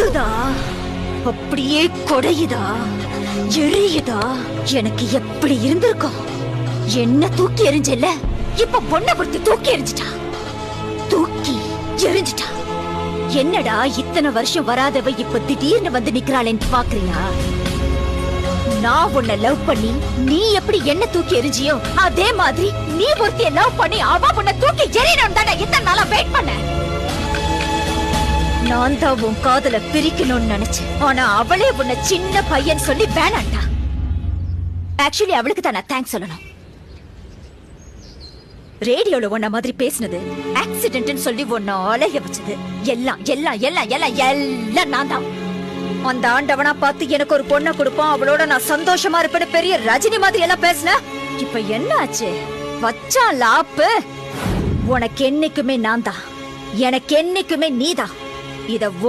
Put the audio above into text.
குத்துதா, அப்படியே கொடையுதா, எரியுதா. எனக்கு எப்படி இருந்திருக்கும்? என்ன தூக்கி எறிஞ்சல, இப்ப பொண்ணை பொறுத்து தூக்கி எறிஞ்சிட்டா, தூக்கி எறிஞ்சிட்டா. என்னடா இத்தனை வருஷம் வராதவ இப்ப திடீர்னு வந்து நிக்கிறாளேன்னு பாக்குறியா? நான் உன்னை லவ் பண்ணி நீ எப்படி என்ன தூக்கி எறிஞ்சியோ அதே மாதிரி நீ ஒருத்திய லவ் பண்ணி அவ உன்னை தூக்கி எறியணும் தானே இத்தனை நாளா வெயிட் பண்ண. நான் தான் உன் காதல பிரிக்கணும்னு நினைச்சேன். ஆனா அவளே உன்னை சின்ன பையன் சொல்லி வேணாண்டா. ஆக்சுவலி அவளுக்கு தான் நான் தேங்க்ஸ் சொல்லணும். ரேடியோல உன்ன மாதிரி பேசினது, ஆக்சிடென்ட்னு சொல்லி உன்னை அலைய வச்சது எல்லாம் எல்லாம் எல்லாம் எல்லாம் எல்லாம் நான் தான். அந்த ஆண்டவனா பார்த்து எனக்கு ஒரு பொண்ணை கொடுப்பான், அவளோட நான் சந்தோஷமா இருப்பேன்னு பெரிய ரஜினி மாதிரி எல்லாம் பேசின. இப்ப என்ன ஆச்சு? வச்சா லாப்பு. உனக்கு என்னைக்குமே நான் தான், எனக்கு என்னைக்குமே நீதான். இத